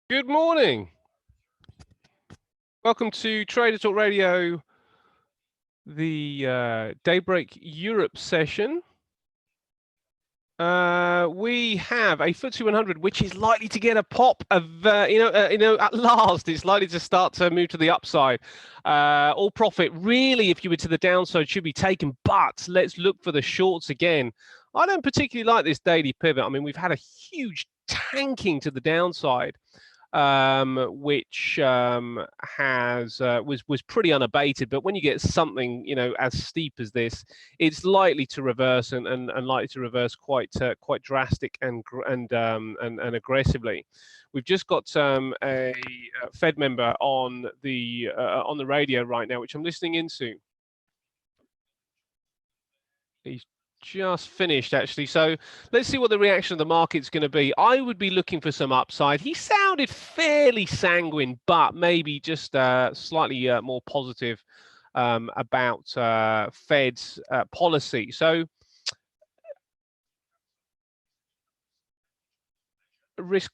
Good morning. Welcome to Trader Talk Radio, the Daybreak Europe session. We have a FTSE 100, which is likely to get a pop of, at last, it's likely to start to move to the upside. All profit, really, if you were to the downside, should be taken, but let's look for the shorts again. I don't particularly like this daily pivot. I mean, we've had a huge tanking to the downside. Which was pretty unabated. But when you get something as steep as this, it's likely to reverse and likely to reverse quite drastic and aggressively. We've just got a Fed member on the radio right now, which I'm listening into. He's just finished, actually. So let's see what the reaction of the market's going to be. I would be looking for some upside. He sounded fairly sanguine, but maybe just slightly more positive about Fed's policy. So risk.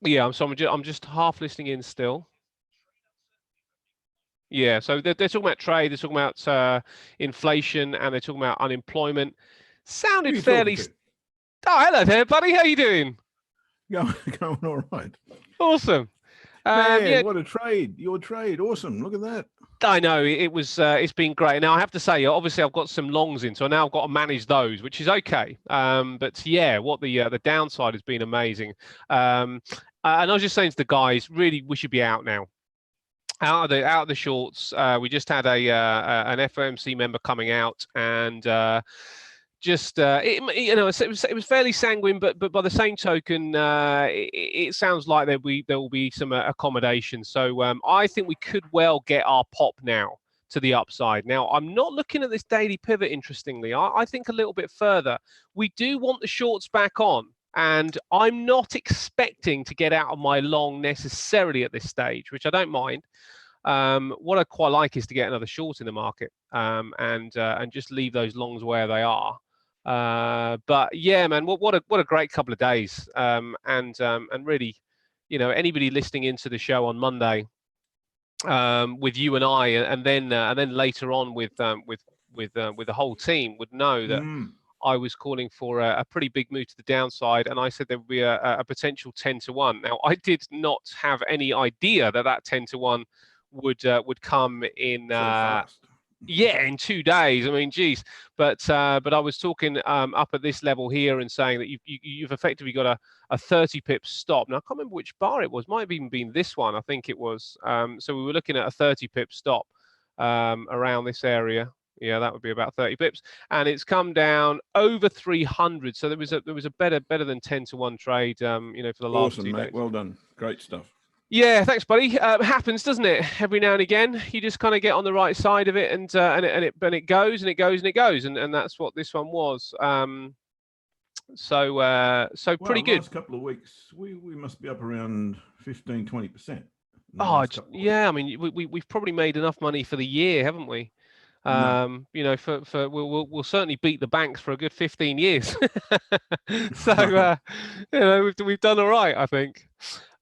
Yeah, I'm just half listening in still. Yeah, so they're talking about trade, they're talking about inflation, and they're talking about unemployment. Sounded fairly. Oh, hello there, buddy. How you doing? Going all right. Awesome. Man, yeah. What a trade! Your trade, awesome. Look at that. I know it was. It's been great. Now I have to say, obviously, I've got some longs in, so now I've got to manage those, which is okay. But yeah, what the downside has been amazing. And I was just saying to the guys, really, we should be out now. Out of the shorts. We just had an FOMC member coming out, and it was fairly sanguine, but by the same token, it sounds like there will be some accommodation. So I think we could well get our pop now to the upside. Now, I'm not looking at this daily pivot, interestingly. I think a little bit further. We do want the shorts back on. And I'm not expecting to get out of my long necessarily at this stage, which I don't mind. What I quite like is to get another short in the market and just leave those longs where they are. But yeah, man, what a great couple of days. And really, anybody listening into the show on Monday with you and I, and then later on with the whole team would know that. I was calling for a pretty big move to the downside, and I said there would be a potential 10-1. Now, I did not have any idea that 10-1 would come in. Yeah, in 2 days. I mean, geez. But I was talking up at this level here and saying that you've effectively got a 30 pips stop. Now, I can't remember which bar it was. Might have even been this one. I think it was. So we were looking at a 30 pip stop around this area. Yeah, that would be about 30 pips, and it's come down over 300. So there was a better than 10-1 trade, for the last 2 days. Mate. Well done, great stuff. Yeah, thanks, buddy. Happens, doesn't it? Every now and again, you just kind of get on the right side of it, and it goes and it goes and it goes, and that's what this one was. So pretty good. Last couple of weeks, we must be up around 15-20%. Oh, yeah. I mean, we've probably made enough money for the year, haven't we? No. We'll certainly beat the banks for a good 15 years. So we've done all right, I think.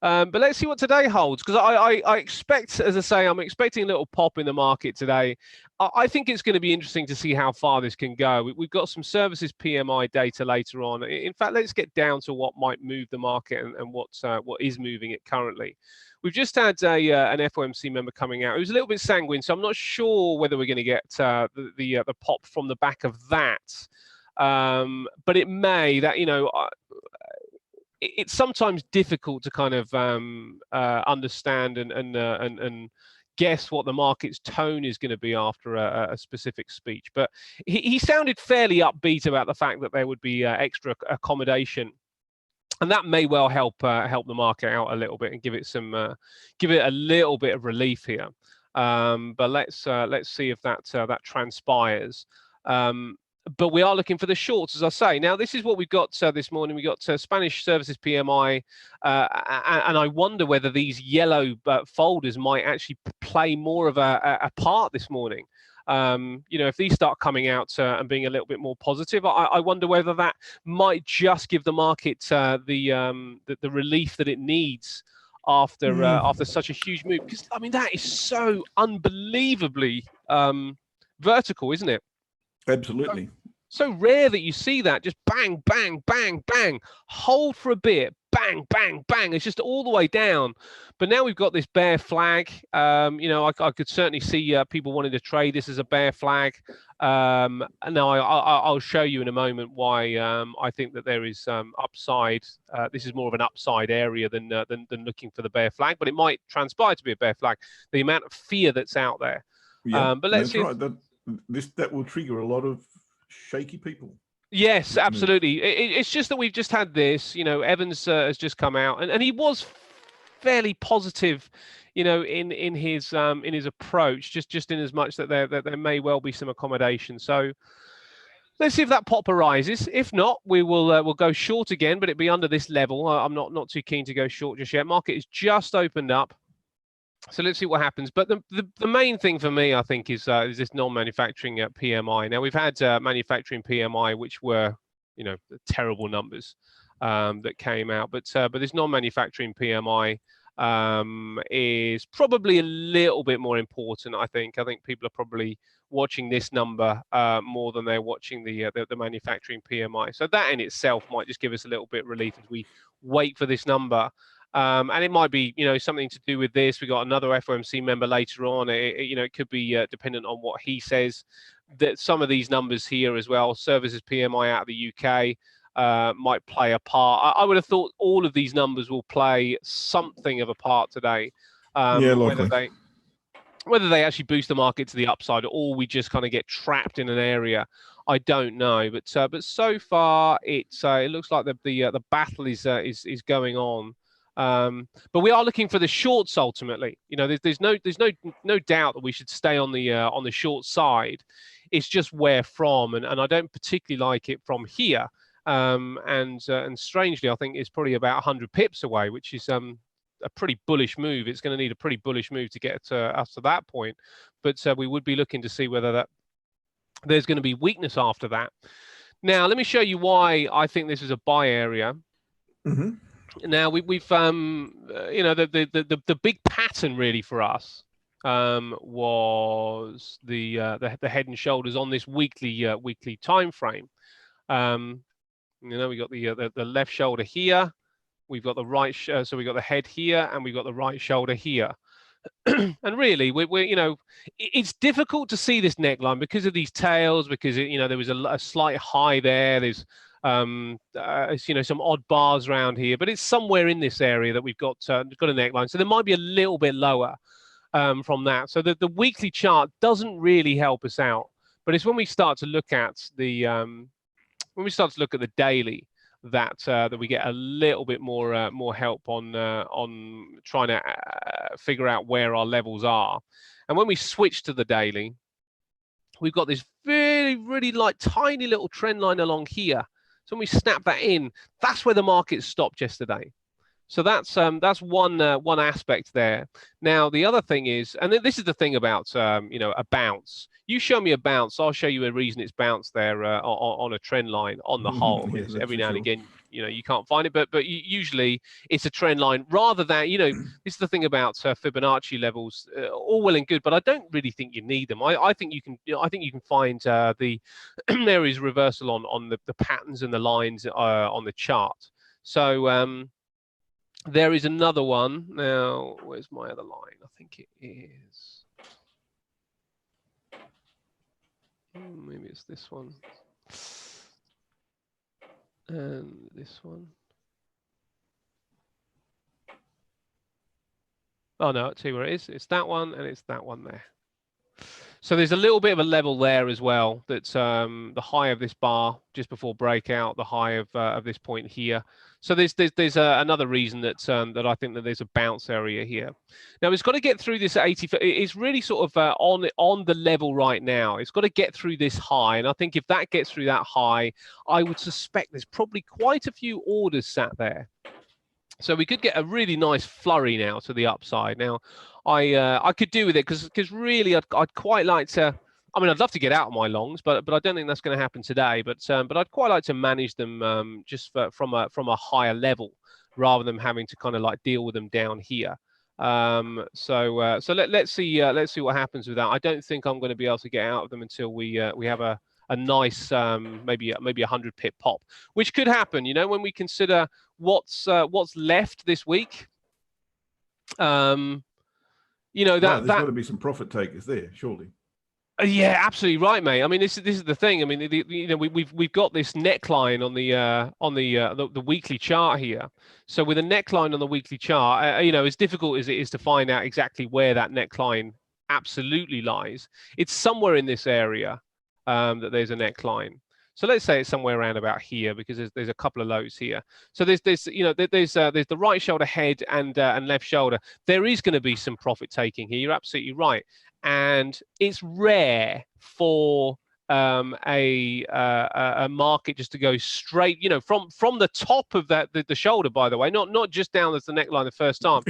But let's see what today holds, because I expect, as I say, I'm expecting a little pop in the market today. I think it's going to be interesting to see how far this can go. We've got some services PMI data later on. In fact, let's get down to what might move the market and what is moving it currently. We've just had an FOMC member coming out. It was a little bit sanguine, so I'm not sure whether we're going to get the pop from the back of that. But it may. It's sometimes difficult to kind of understand and guess what the market's tone is going to be after a specific speech. But he sounded fairly upbeat about the fact that there would be extra accommodation. And that may well help the market out a little bit and give it a little bit of relief here. But let's see if that transpires. But we are looking for the shorts, as I say. Now, this is what we've got this morning. We got Spanish services PMI, and I wonder whether these yellow folders might actually play more of a part this morning. You know, if these start coming out and being a little bit more positive, I wonder whether that might just give the market the relief that it needs after such a huge move. Because I mean, that is so unbelievably vertical, isn't it? Absolutely. So rare that you see that, just bang, bang, bang, bang, hold for a bit, bang, bang, bang. It's just all the way down. But now we've got this bear flag. You know, I could certainly see people wanting to trade this as a bear flag. And now I'll show you in a moment why I think that there is upside. This is more of an upside area than looking for the bear flag, but it might transpire to be a bear flag. The amount of fear that's out there. Yeah, but let's see. Right. That will trigger a lot of shaky people. Yes, absolutely. It's just that we've just had this, you know, Evans has just come out and he was fairly positive, you know, in his approach, just in as much that there may well be some accommodation. So let's see if that pop arises. If not, we'll go short again, but it'd be under this level. I'm not too keen to go short just yet. Market is just opened up. So let's see what happens. But the main thing for me, I think, is this non-manufacturing PMI. Now we've had manufacturing PMI, which were, you know, terrible numbers that came out. But this non-manufacturing PMI is probably a little bit more important. I think people are probably watching this number more than they're watching the manufacturing PMI. So that in itself might just give us a little bit of relief as we wait for this number. And it might be, you know, something to do with this. We got another FOMC member later on. You know, it could be dependent on what he says. That some of these numbers here as well, services PMI out of the UK, might play a part. I would have thought all of these numbers will play something of a part today. Yeah, likely. Whether they actually boost the market to the upside or we just kind of get trapped in an area, I don't know. But so far it looks like the battle is going on. But we are looking for the shorts ultimately. You know, there's no doubt that we should stay on the short side. It's just where from, and I don't particularly like it from here. And strangely, I think it's probably about 100 pips away, which is a pretty bullish move. It's going to need a pretty bullish move to get us to that point. But we would be looking to see whether there's going to be weakness after that. Now, let me show you why I think this is a buy area. Mm-hmm. Now we've you know, the big pattern really for us was the head and shoulders on this weekly time frame. You know, we got the left shoulder here, we've got the right so we got the head here, and we've got the right shoulder here. And really, we're you know, it's difficult to see this neckline because of these tails, because you know there was a slight high there. There's you know, some odd bars around here, but it's somewhere in this area that we've got a neckline. So there might be a little bit lower from that. So the weekly chart doesn't really help us out, but it's when we start to look at the daily that we get a little bit more help on trying to figure out where our levels are. And when we switch to the daily, we've got this really like tiny little trend line along here. So when we snap that in, that's where the market stopped yesterday. So that's one aspect there. Now the other thing is, and this is the thing about you know, a bounce. You show me a bounce, I'll show you a reason it's bounced there on a trend line on the whole. Yeah, every now and again, you know, you can't find it, but usually it's a trend line rather than, you know, this is the thing about Fibonacci levels, all well and good, but I don't really think you need them. I think you can, you know, I think you can find the there is reversal on the patterns and the lines on the chart. So there is another one. Now, where's my other line? I think it is. Maybe it's this one. And this one. Oh, no, I'll tell you where it is. It's that one, and it's that one there. So there's a little bit of a level there as well. That's the high of this bar just before breakout, the high of this point here. So there's another reason that that I think that there's a bounce area here. Now it's got to get through this 80. It's really sort of on the level right now. It's got to get through this high, and I think if that gets through that high, I would suspect there's probably quite a few orders sat there. So we could get a really nice flurry now to the upside. Now, I could do with it because really I'd quite like to I mean, I'd love to get out of my longs, but I don't think that's going to happen today. But I'd quite like to manage them just from a higher level rather than having to kind of like deal with them down here. So let's see what happens with that. I don't think I'm going to be able to get out of them until we have a nice maybe a 100 pip pop, which could happen. You know, when we consider what's left this week. You know there's got to be some profit takers there, surely. Yeah, absolutely right, mate. I mean, this is the thing. I mean, you know, we've got this neckline on the weekly chart here. So with a neckline on the weekly chart, you know, as difficult as it is to find out exactly where that neckline absolutely lies, it's somewhere in this area that there's a neckline. So let's say it's somewhere around about here because there's a couple of lows here. So there's you know there's the right shoulder head and left shoulder. There is going to be some profit taking here. You're absolutely right. And it's rare for a market just to go straight, you know, from the top of the shoulder, by the way, not just down as the neckline the first time,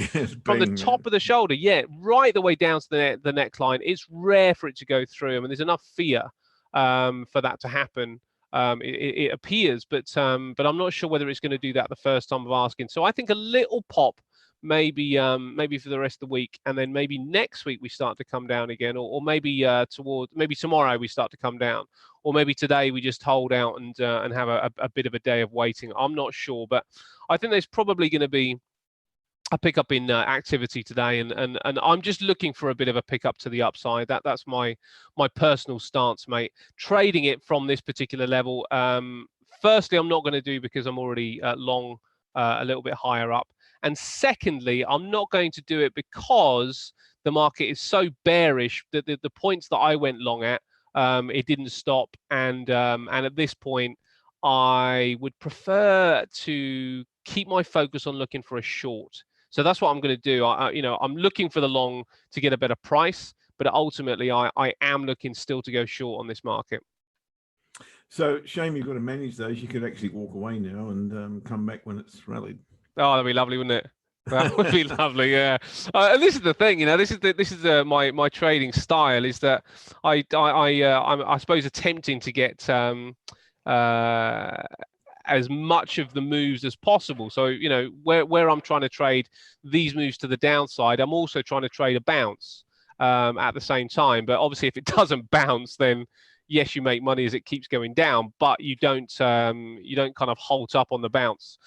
from the top of the shoulder, yeah, right the way down to the neckline. It's rare for it to go through. I mean, there's enough fear for that to happen. It appears, but I'm not sure whether it's going to do that the first time of asking. So I think a little pop. Maybe for the rest of the week, and then maybe next week we start to come down again, or maybe maybe tomorrow we start to come down, or maybe today we just hold out and have a bit of a day of waiting. I'm not sure, but I think there's probably going to be a pickup in activity today, and I'm just looking for a bit of a pickup to the upside. That's my personal stance, mate. Trading it from this particular level, firstly, I'm not going to do because I'm already long a little bit higher up. And secondly, I'm not going to do it because the market is so bearish that the points that I went long at, it didn't stop. And at this point, I would prefer to keep my focus on looking for a short. So that's what I'm going to do. I'm looking for the long to get a better price, but ultimately I am looking still to go short on this market. So shame you've got to manage those. You could actually walk away now and come back when it's rallied. Oh, that'd be lovely, wouldn't it? That would be lovely, yeah. And this is the thing, you know. This is my trading style is that I'm I suppose attempting to get as much of the moves as possible. So you know where I'm trying to trade these moves to the downside, I'm also trying to trade a bounce at the same time. But obviously, if it doesn't bounce, then yes, you make money as it keeps going down, but you don't kind of halt up on the bounce.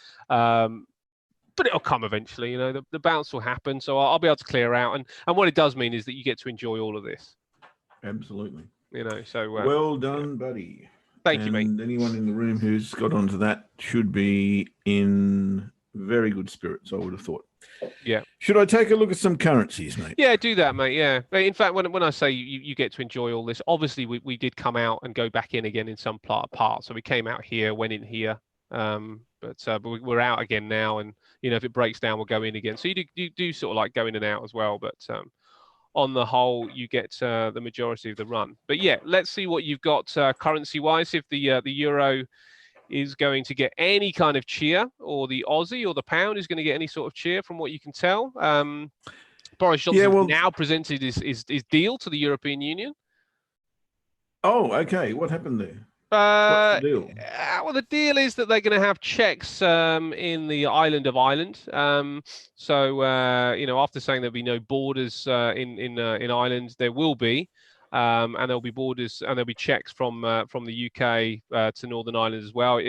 But it'll come eventually, you know, the bounce will happen. So I'll be able to clear out. And what it does mean is that you get to enjoy all of this. Absolutely. You know, so. Well done, buddy. Thank you, mate. And anyone in the room who's got onto that should be in very good spirits, I would have thought. Yeah. Should I take a look at some currencies, mate? Yeah, do that, mate. Yeah. In fact, when I say you get to enjoy all this, obviously we did come out and go back in again in some part. So we came out here, went in here. But we're out again now, and you know if it breaks down, we'll go in again. So you do sort of like go in and out as well. But on the whole, you get the majority of the run. But yeah, let's see what you've got currency-wise. If the euro is going to get any kind of cheer, or the Aussie or the pound is going to get any sort of cheer, from what you can tell. Boris Johnson now presented his deal to the European Union. Oh, okay. What happened there? What's the deal? Well, the deal is that they're going to have checks in the island of Ireland. So you know, after saying there'll be no borders in Ireland, there will be, and there'll be borders and there'll be checks from the UK to Northern Ireland as well.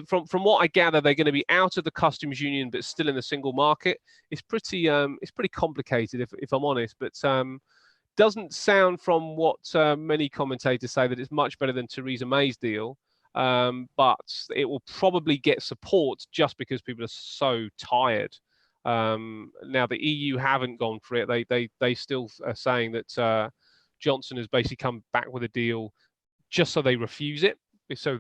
From what I gather, they're going to be out of the customs union, but still in the single market. It's pretty complicated, if I'm honest, but. Doesn't sound from what many commentators say that it's much better than Theresa May's deal, but it will probably get support just because people are so tired. Now the EU haven't gone for it. They still are saying that Johnson has basically come back with a deal just so they refuse it, so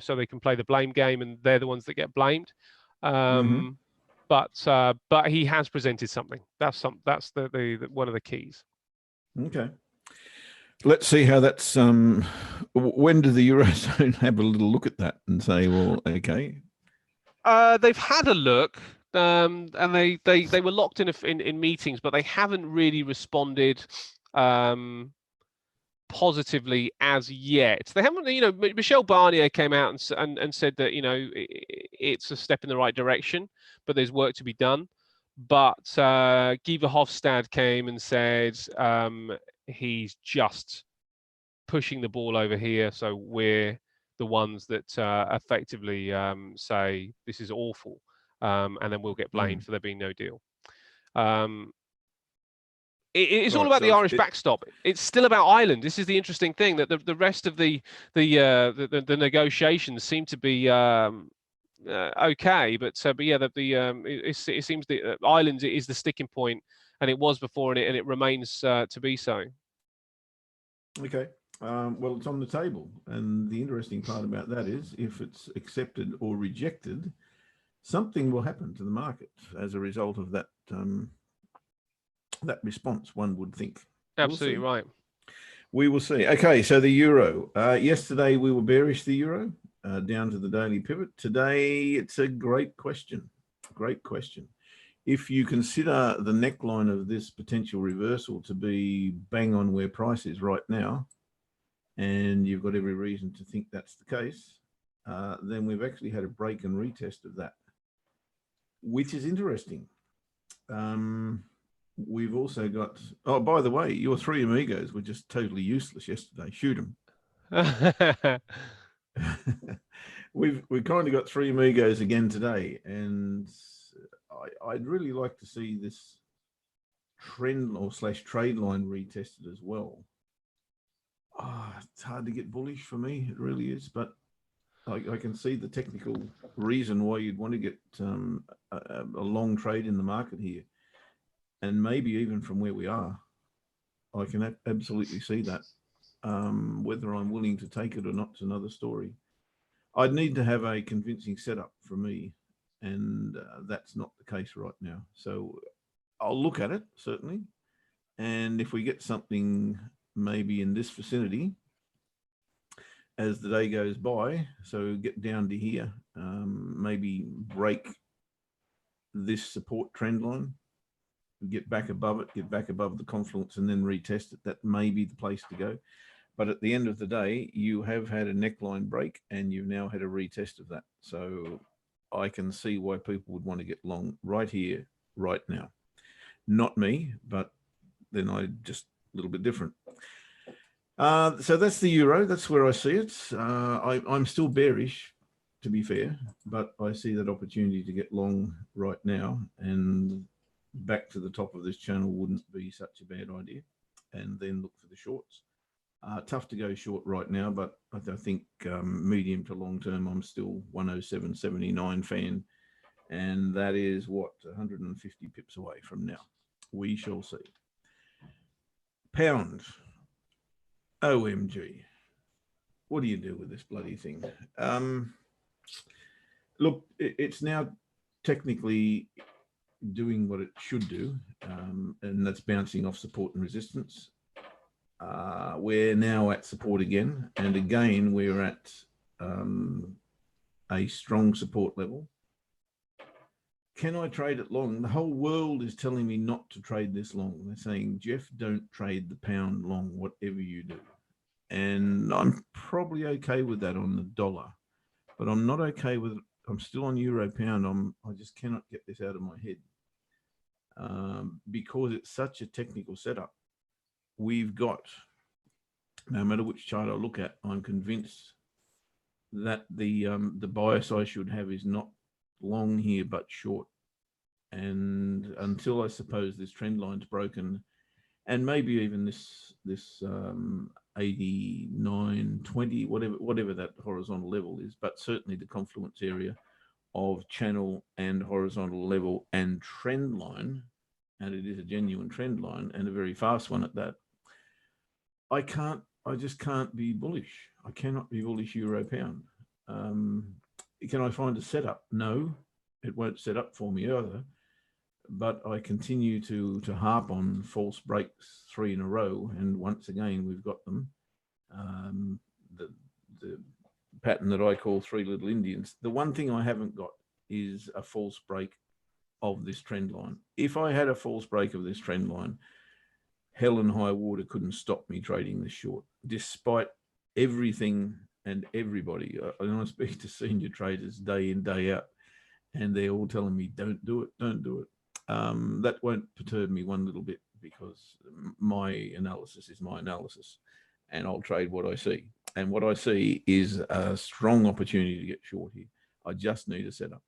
so they can play the blame game and they're the ones that get blamed. But he has presented something. That's the one of the keys. Okay. Let's see how that's. When did the Eurozone have a little look at that and say, well, okay? They've had a look, and they were locked in meetings, but they haven't really responded. positively as yet. They haven't, Michel Barnier came out and said that, it's a step in the right direction, but there's work to be done. But Guy Verhofstadt came and said he's just pushing the ball over here, so we're the ones that effectively say this is awful, and then we'll get blamed for there being no deal. It's all about the Irish backstop. It's still about Ireland. This is the interesting thing, that the rest of the negotiations seem to be okay, but yeah, it seems that Ireland is the sticking point, and it was before, and it remains to be so. Okay. Well, it's on the table, and the interesting part about that is, if it's accepted or rejected, something will happen to the market as a result of that that response, one would think. Absolutely right. We will see. Okay, so the euro. Yesterday we were bearish the euro, down to the daily pivot. Today it's a great question. Great question. If you consider the neckline of this potential reversal to be bang on where price is right now, and you've got every reason to think that's the case, then we've actually had a break and retest of that, which is interesting. We've also got, oh, by the way, your three amigos were just totally useless yesterday. Shoot them. We've kind of got three amigos again today, and I'd really like to see this trend or / trade line retested as well. It's hard to get bullish for me. It really is, but I can see the technical reason why you'd want to get a long trade in the market here. And maybe even from where we are, I can absolutely see that. Whether I'm willing to take it or not is another story. I'd need to have a convincing setup for me, and that's not the case right now. So I'll look at it, certainly. And if we get something maybe in this vicinity as the day goes by, so get down to here, maybe break this support trend line, get back above it, get back above the confluence, and then retest it. That may be the place to go. But at the end of the day, you have had a neckline break, and you've now had a retest of that. So I can see why people would want to get long right here, right now. Not me, but then I just a little bit different. So that's the euro. That's where I see it. I'm still bearish, to be fair, but I see that opportunity to get long right now, and back to the top of this channel wouldn't be such a bad idea, and then look for the shorts. Tough to go short right now, but I think medium to long term, I'm still 107.79 fan, and that is what, 150 pips away from now. We shall see. Pound. OMG. What do you do with this bloody thing? Look, it's now technically doing what it should do, and that's bouncing off support and resistance. We're now at support again, and again we're at a strong support level. Can I trade it long? The whole world is telling me not to trade this long. They're saying, Jeff, don't trade the pound long, whatever you do. And I'm probably okay with that on the dollar, but I'm not okay with it. I'm still on euro pound. I just cannot get this out of my head, because it's such a technical setup. We've got, no matter which chart I look at, I'm convinced that the bias I should have is not long here, but short. And until I suppose this trend line's broken, and maybe even this 89.20, whatever that horizontal level is, but certainly the confluence area of channel and horizontal level and trend line, and it is a genuine trend line and a very fast one at that. I just can't be bullish. I cannot be bullish euro pound. Can I find a setup? No, it won't set up for me either. But I continue to harp on false breaks 3 in a row, and once again we've got them. The pattern that I call 3 little Indians. The one thing I haven't got is a false break of this trend line. If I had a false break of this trend line, hell and high water couldn't stop me trading this short, despite everything and everybody. I speak to senior traders day in, day out, and they're all telling me, don't do it, don't do it. That won't perturb me one little bit, because my analysis is my analysis, and I'll trade what I see. And what I see is a strong opportunity to get short here. I just need a setup.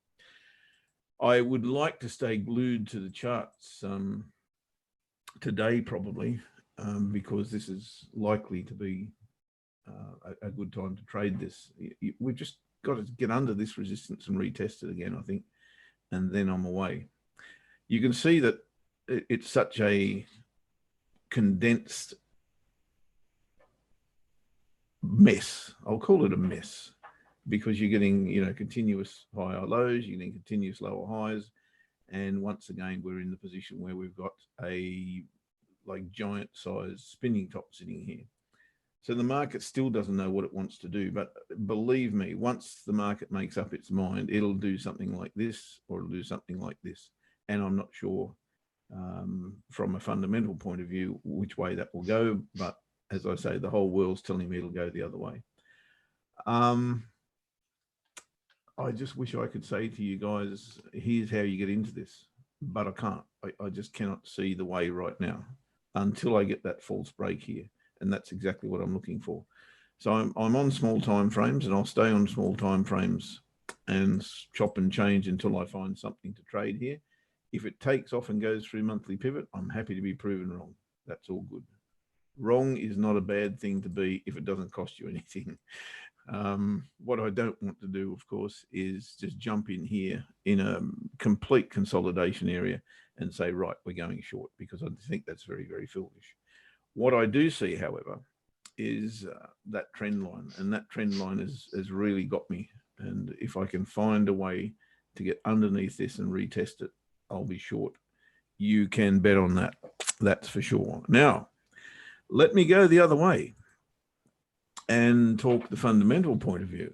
I would like to stay glued to the charts today, probably, because this is likely to be a good time to trade this. We've just got to get under this resistance and retest it again, I think, and then I'm away. You can see that it's such a condensed mess. I'll call it a mess, because you're getting, continuous higher lows, you're getting continuous lower highs. And once again, we're in the position where we've got a giant size spinning top sitting here. So the market still doesn't know what it wants to do. But believe me, once the market makes up its mind, it'll do something like this, or it'll do something like this. And I'm not sure from a fundamental point of view which way that will go. But as I say, the whole world's telling me it'll go the other way. I just wish I could say to you guys, here's how you get into this. But I can't. I just cannot see the way right now until I get that false break here. And that's exactly what I'm looking for. So I'm on small time frames, and I'll stay on small time frames and chop and change until I find something to trade here. If it takes off and goes through monthly pivot, I'm happy to be proven wrong. That's all good. Wrong is not a bad thing to be if it doesn't cost you anything. What I don't want to do, of course, is just jump in here in a complete consolidation area and say, right, we're going short, because I think that's very, very foolish. What I do see, however, is that trend line, and that trend line has really got me. And if I can find a way to get underneath this and retest it, I'll be short. You can bet on that. That's for sure. Now, let me go the other way and talk the fundamental point of view.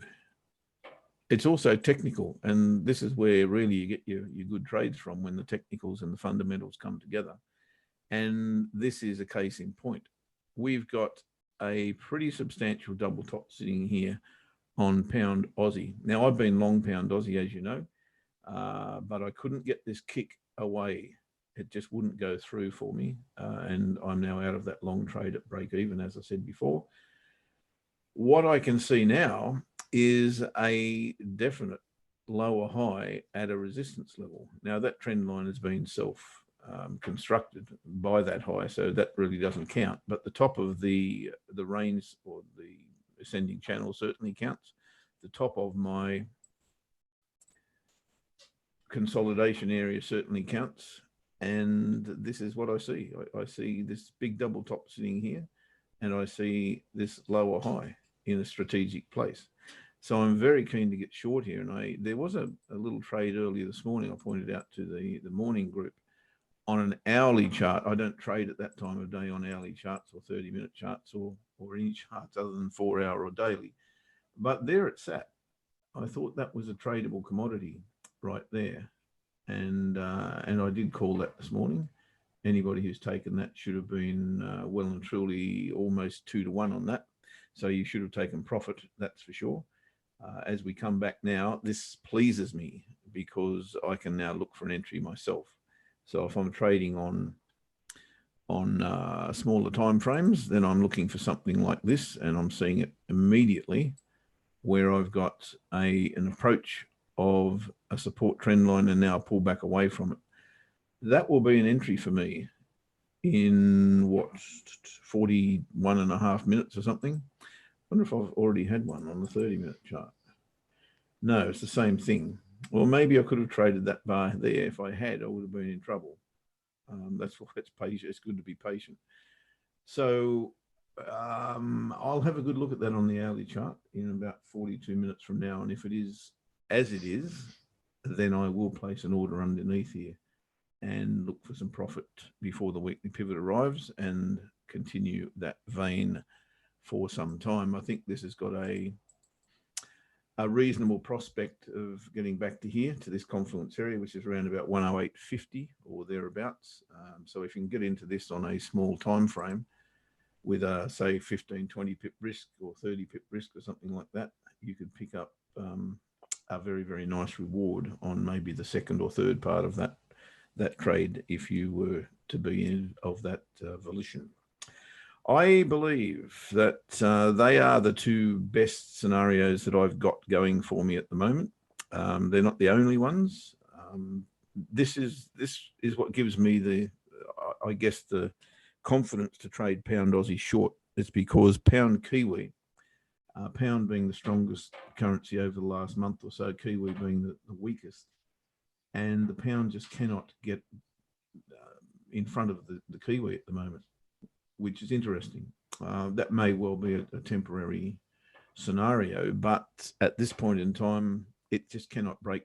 It's also technical, and this is where really you get your good trades from, when the technicals and the fundamentals come together. And this is a case in point. We've got a pretty substantial double top sitting here on pound Aussie. Now, I've been long pound Aussie, as you know, but I couldn't get this kick away. It just wouldn't go through for me. And I'm now out of that long trade at break even, as I said before. What I can see now is a definite lower high at a resistance level. Now, that trend line has been constructed by that high, so that really doesn't count. But the top of the range, or the ascending channel, certainly counts. The top of my consolidation area certainly counts. And this is what I see. I see this big double top sitting here, and I see this lower high in a strategic place. So I'm very keen to get short here. And there was a little trade earlier this morning I pointed out to the morning group on an hourly chart. I don't trade at that time of day on hourly charts or 30-minute charts or any charts other than 4-hour or daily. But there it sat. I thought that was a tradable commodity right there. And I did call that this morning. Anybody who's taken that should have been well and truly almost 2-to-1 on that. So you should have taken profit, that's for sure. As we come back now, this pleases me because I can now look for an entry myself. So if I'm trading on smaller time frames, then I'm looking for something like this, and I'm seeing it immediately where I've got an approach of a support trend line and now pull back away from it. That will be an entry for me in 41.5 minutes or something. I wonder if I've already had one on the 30-minute chart. No, it's the same thing. Well, maybe I could have traded that bar there. If I had, I would have been in trouble. That's why it's patient. It's good to be patient. So I'll have a good look at that on the hourly chart in about 42 minutes from now. And if it is as it is, then I will place an order underneath here and look for some profit before the weekly pivot arrives and continue that vein for some time. I think this has got a a reasonable prospect of getting back to here, to this confluence area, which is around about 108.50 or thereabouts. So if you can get into this on a small time frame with a, say, 15, 20 pip risk or 30 pip risk or something like that, you could pick up a very, very nice reward on maybe the second or third part of that trade if you were to be in of that volition. I believe that they are the two best scenarios that I've got going for me at the moment. They're not the only ones. This is what gives me the, I guess, the confidence to trade pound Aussie short. It's because pound Kiwi, pound being the strongest currency over the last month or so, Kiwi being the weakest, and the pound just cannot get in front of the Kiwi at the moment, which is interesting. That may well be a temporary scenario, but at this point in time, it just cannot break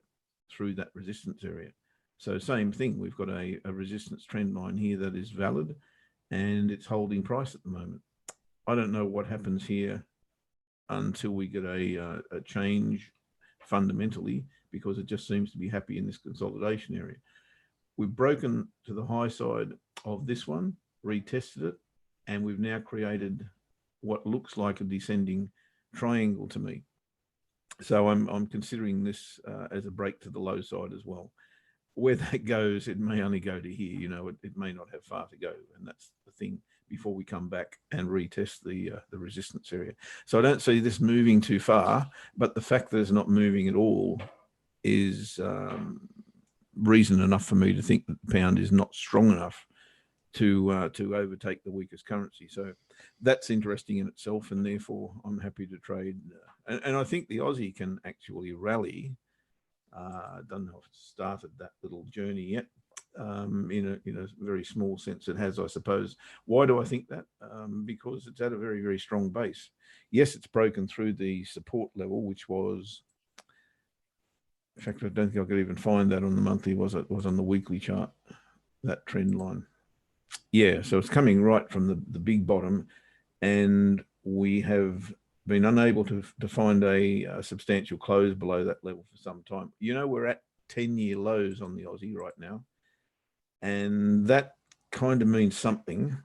through that resistance area. So same thing, we've got a resistance trend line here that is valid, and it's holding price at the moment. I don't know what happens here until we get a change fundamentally, because it just seems to be happy in this consolidation area. We've broken to the high side of this one, retested it, and we've now created what looks like a descending triangle to me. So I'm considering this as a break to the low side as well. Where that goes, it may only go to here. You know, it may not have far to go, and that's the thing before we come back and retest the resistance area. So I don't see this moving too far, but the fact that it's not moving at all is reason enough for me to think that the pound is not strong enough to overtake the weakest currency. So that's interesting in itself, and therefore I'm happy to trade. And I think the Aussie can actually rally. I don't know if it's started that little journey yet. In a very small sense, it has, I suppose. Why do I think that? Because it's at a very, very strong base. Yes, it's broken through the support level, which was, in fact, I don't think I could even find that on the monthly. Was on the weekly chart, that trend line? Yeah, so it's coming right from the big bottom, and we have been unable to find a substantial close below that level for some time. You know, we're at 10-year lows on the Aussie right now, and that kind of means something,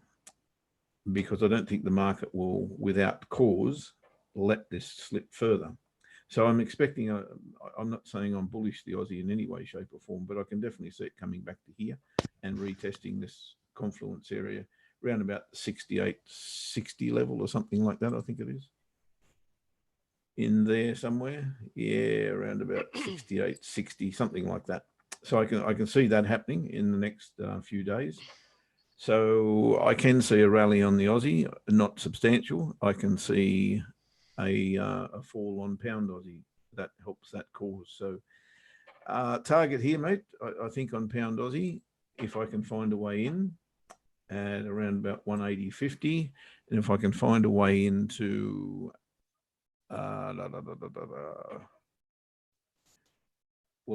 because I don't think the market will, without cause, let this slip further. So I'm expecting, I'm not saying I'm bullish the Aussie in any way, shape or form, but I can definitely see it coming back to here and retesting this confluence area around about the 68.60 level or something like that. I think it is in there somewhere. Yeah, around about 68.60, something like that. So I can see that happening in the next few days. So I can see a rally on the Aussie, not substantial. I can see a fall on pound Aussie. That helps that cause. So target here, mate, I think on pound Aussie, if I can find a way in at around about 180.50, and if I can find a way into well,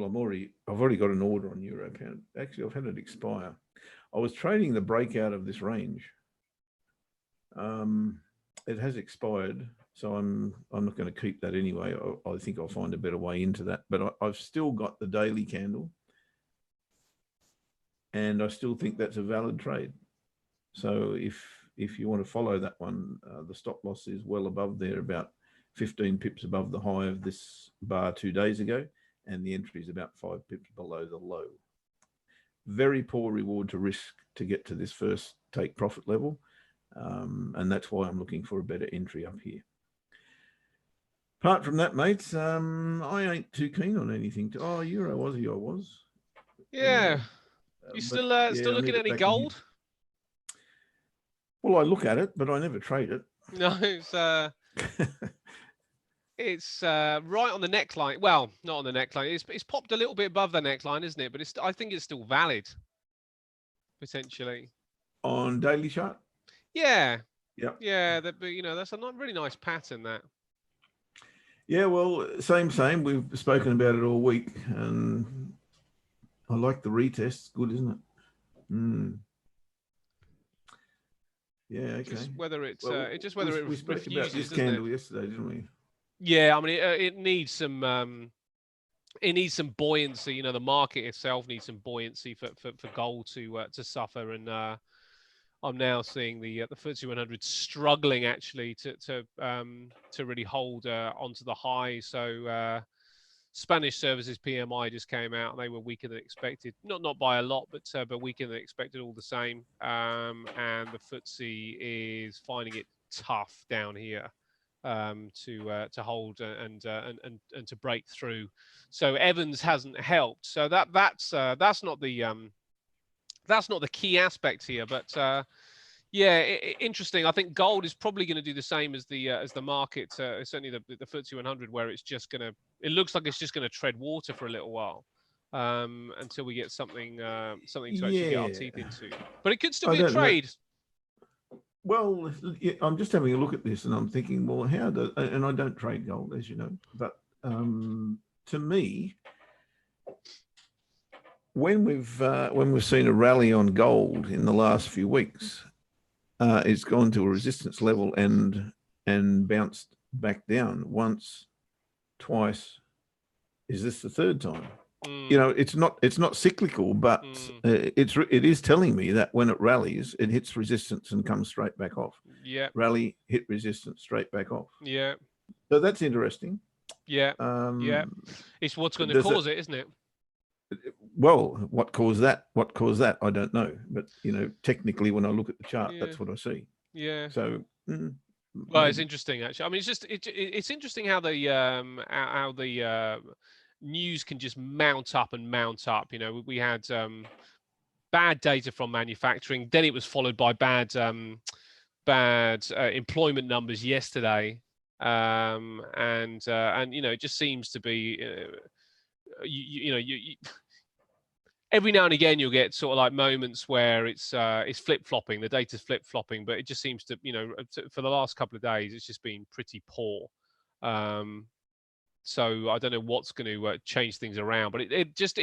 I've already got an order on euro pound. Actually, I've had it expire. I was trading the breakout of this range. It has expired, so I'm not going to keep that anyway. I think I'll find a better way into that. But I've still got the daily candle, and I still think that's a valid trade. So if you want to follow that one, the stop loss is well above there, about 15 pips above the high of this bar 2 days ago, and the entry is about 5 pips below the low. Very poor reward to risk to get to this first take profit level, and that's why I'm looking for a better entry up here. Apart from that, mates, I ain't too keen on anything. Euro Aussie I was. Yeah. You still looking at any gold? Well, I look at it, but I never trade it. No, it's right on the neckline. Well, not on the neckline. It's popped a little bit above the neckline, isn't it? But I think it's still valid, potentially. On daily chart? Yeah. Yeah. Yeah, but that's a really nice pattern, that. Yeah, well, same. We've spoken about it all week, and I like the retest. Good, isn't it? Yeah, okay. Just whether it's we spoke about this candle yesterday, didn't we? Yeah, I mean, it needs some. It needs some buoyancy. The market itself needs some buoyancy for gold to suffer. And I'm now seeing the FTSE 100 struggling actually to really hold onto the high. So Spanish services PMI just came out and they were weaker than expected. Not by a lot, but weaker than expected all the same. And the FTSE is finding it tough down here to hold and to break through. So Evans hasn't helped. So that's not the key aspect here. But yeah, interesting. I think gold is probably going to do the same as the market. Certainly the FTSE 100, where it's just going to. It looks like it's just going to tread water for a little while until we get something to actually get our teeth into. But it could still be a trade. Well, I'm just having a look at this and I'm thinking, well, and I don't trade gold, as you know, but to me, when we've seen a rally on gold in the last few weeks, it's gone to a resistance level and bounced back down once, twice. Is this the third time? It's not cyclical, but it is telling me that when it rallies, it hits resistance and comes straight back off. Yeah. Rally, hit resistance, straight back off. Yeah. So that's interesting. Yeah. Yeah. It's what's going to cause it, isn't it? Well, what caused that? I don't know. But technically, when I look at the chart, that's what I see. Yeah. So. Well, it's interesting actually. I mean, it's interesting how the news can just mount up and mount up. We had bad data from manufacturing, then it was followed by bad employment numbers yesterday, and it just seems to be every now and again you'll get sort of like moments where it's flip-flopping, the data's flip-flopping, but it just seems to, for the last couple of days, it's just been pretty poor. So I don't know what's going to change things around, but it just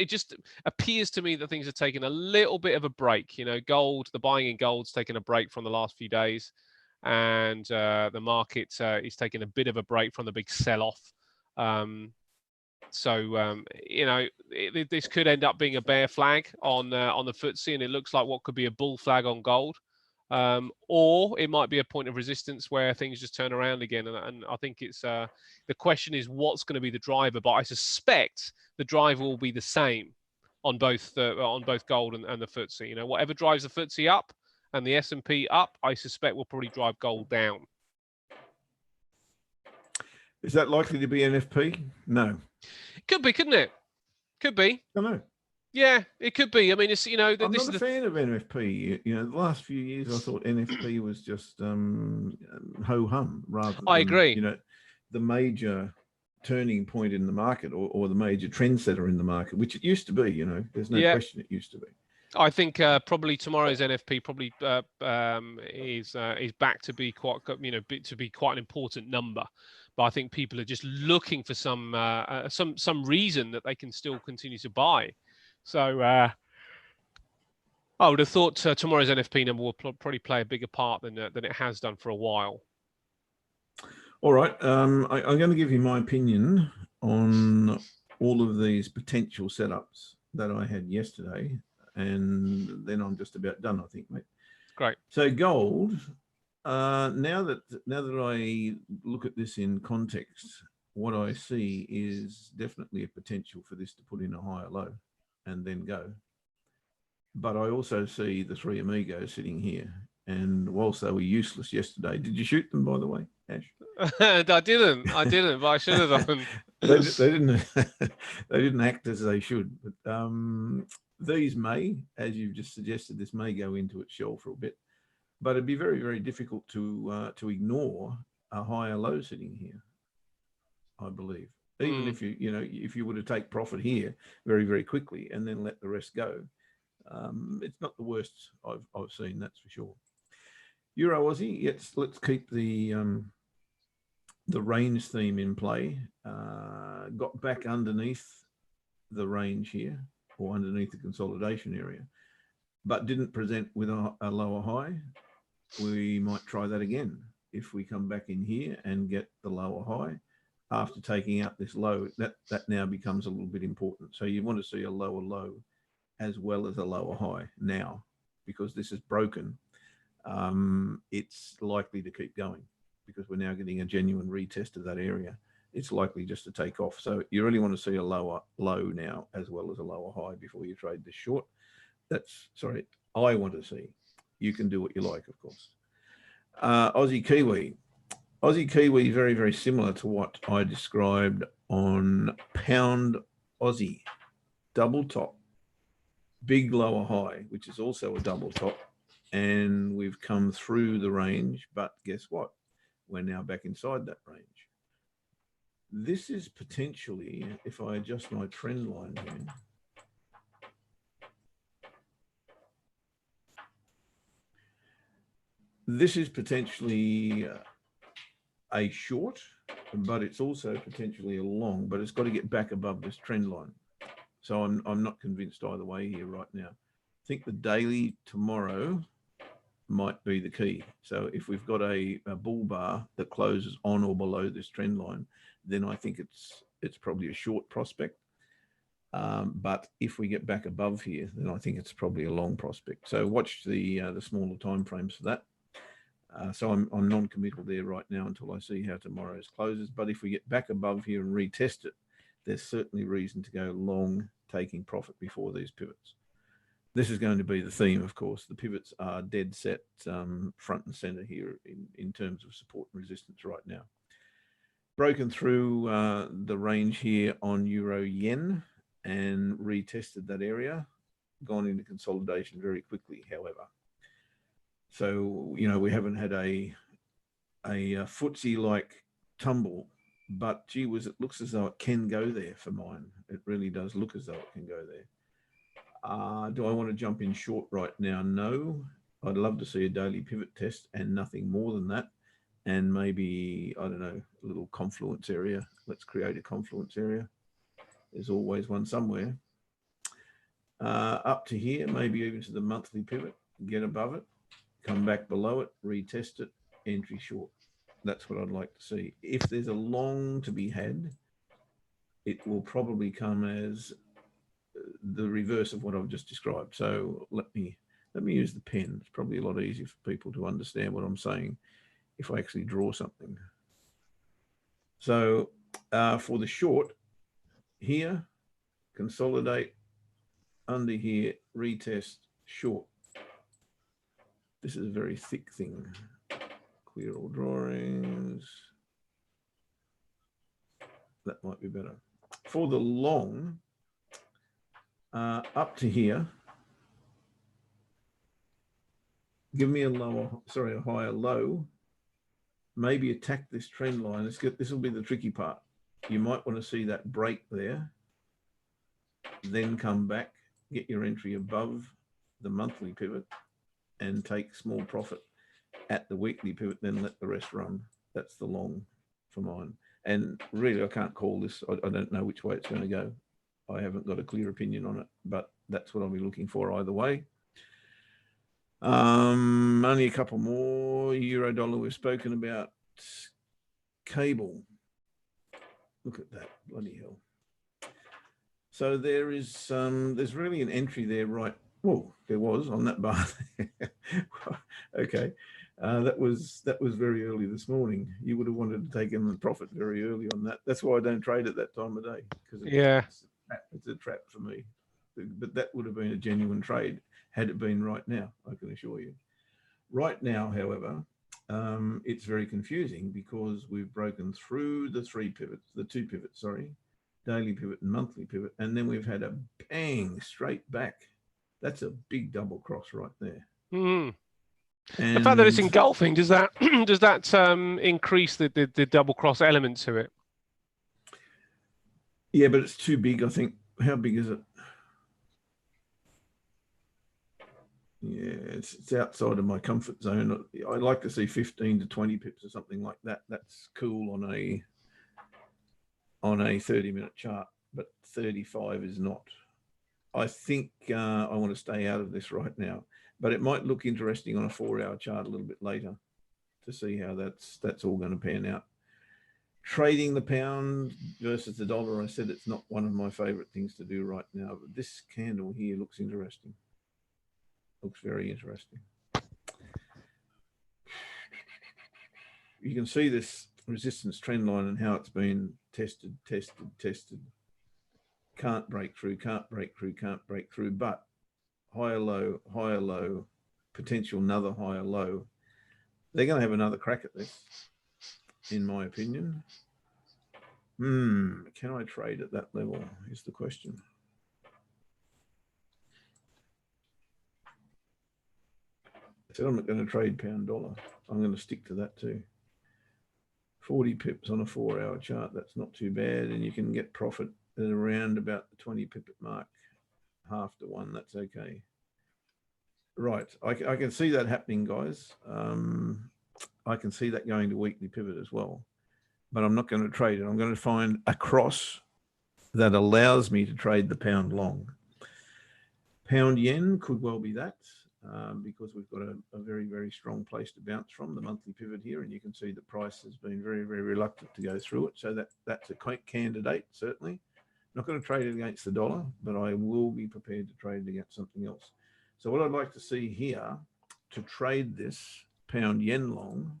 appears to me that things are taking a little bit of a break. Gold, the buying in gold's taken a break from the last few days, and the market is taking a bit of a break from the big sell-off. So this could end up being a bear flag on the FTSE, and it looks like what could be a bull flag on gold, or it might be a point of resistance where things just turn around again. And I think it's the question is what's going to be the driver, but I suspect the driver will be the same on both gold and the FTSE. Whatever drives the FTSE up and the S&P up, I suspect will probably drive gold down. Is that likely to be NFP? No. Could be, couldn't it? Could be. I know. Yeah, it could be. I mean, it's I'm not a fan of NFP. The last few years I thought NFP was just ho hum rather than, I agree. The major turning point in the market or the major trendsetter in the market, which it used to be. There's no question it used to be. I think probably tomorrow's NFP probably is back to be quite an important number. But I think people are just looking for some reason that they can still continue to buy. So I would have thought tomorrow's NFP number will probably play a bigger part than it has done for a while. All right, I'm going to give you my opinion on all of these potential setups that I had yesterday, and then I'm just about done, I think, mate. Great. So gold. Now that I look at this in context, what I see is definitely a potential for this to put in a higher low and then go. But I also see the three amigos sitting here, and whilst they were useless yesterday, did you shoot them, by the way, Ash? I didn't, but I should have done. they didn't. They didn't act as they should. But these may, as you've just suggested, this may go into its shell for a bit. But it'd be very, very difficult to ignore a higher low sitting here, I believe. Even if if you were to take profit here very, very quickly and then let the rest go, it's not the worst I've seen, that's for sure. Euro Aussie, let's keep the range theme in play. Got back underneath the range here, or underneath the consolidation area, but didn't present with a lower high. We might try that again. If we come back in here and get the lower high, after taking out this low, that now becomes a little bit important. So you want to see a lower low as well as a lower high now, because this is broken. It's likely to keep going because we're now getting a genuine retest of that area. It's likely just to take off. So you really want to see a lower low now as well as a lower high before you trade this short. I want to see. You can do what you like, of course. Aussie Kiwi. Aussie Kiwi, very, very similar to what I described on pound Aussie. Double top, big lower high, which is also a double top. And we've come through the range, but guess what? We're now back inside that range. This is potentially, if I adjust my trend line here, this is potentially a short, but it's also potentially a long, but it's got to get back above this trend line. So I'm not convinced either way here right now. I think the daily tomorrow might be the key. So if we've got a bull bar that closes on or below this trend line, then I think it's probably a short prospect. But if we get back above here, then I think it's probably a long prospect. So watch the smaller time frames for that. So I'm non-committal there right now until I see how tomorrow's closes. But if we get back above here and retest it, there's certainly reason to go long, taking profit before these pivots. This is going to be the theme, of course. The pivots are dead set front and center here in terms of support and resistance right now. Broken through the range here on Euro Yen and retested that area. Gone into consolidation very quickly, however. So, we haven't had a footsie-like tumble, but gee whiz, it looks as though it can go there for mine. It really does look as though it can go there. Do I want to jump in short right now? No. I'd love to see a daily pivot test and nothing more than that. And maybe, I don't know, a little confluence area. Let's create a confluence area. There's always one somewhere. Up to here, maybe even to the monthly pivot, get above it, come back below it, retest it, entry short. That's what I'd like to see. If there's a long to be had, it will probably come as the reverse of what I've just described. So let me use the pen. It's probably a lot easier for people to understand what I'm saying if I actually draw something. So for the short, here, consolidate, under here, retest, short. This is a very thick thing. Clear all drawings. That might be better. For the long, up to here, give me a higher low. Maybe attack this trend line. This will be the tricky part. You might want to see that break there, then come back, get your entry above the monthly pivot and take small profit at the weekly pivot, then let the rest run. That's the long for mine. And really, I can't call this. I don't know which way it's going to go. I haven't got a clear opinion on it, but that's what I'll be looking for either way. Only a couple more. Euro dollar we've spoken about. Cable. Look at that. Bloody hell. So there's really an entry there, right? Well, there was on that bar. Okay. That was very early this morning. You would have wanted to take in the profit very early on that. That's why I don't trade at that time of day, because it's a trap for me. But that would have been a genuine trade had it been right now, I can assure you. Right now, however, it's very confusing because we've broken through the two pivots, daily pivot and monthly pivot, and then we've had a bang straight back. That's a big double cross right there. Mm. The fact that it's engulfing, does that increase the double cross element to it? Yeah, but it's too big, I think. How big is it? Yeah, it's outside of my comfort zone. I'd like to see 15 to 20 pips or something like that. That's cool on a 30-minute chart, but 35 is not. I think I want to stay out of this right now, but it might look interesting on a 4-hour chart a little bit later to see how that's all going to pan out. Trading the pound versus the dollar, I said it's not one of my favorite things to do right now, but this candle here looks interesting. Looks very interesting. You can see this resistance trend line and how it's been tested. Can't break through, but higher low, potential another higher low. They're going to have another crack at this, in my opinion. Can I trade at that level is the question. I said I'm not going to trade pound dollar. I'm going to stick to that too. 40 pips on a 4-hour chart, that's not too bad, and you can get profit at around about the 20 pip mark, 0.5 to 1, that's okay. Right, I can see that happening, guys. I can see that going to weekly pivot as well, but I'm not going to trade it. I'm going to find a cross that allows me to trade the pound long. Pound yen could well be that, because we've got a very, very strong place to bounce from, the monthly pivot here, and you can see the price has been very, very reluctant to go through it. So that's a candidate, certainly. Not going to trade it against the dollar, but I will be prepared to trade it against something else. So what I'd like to see here to trade this pound yen long,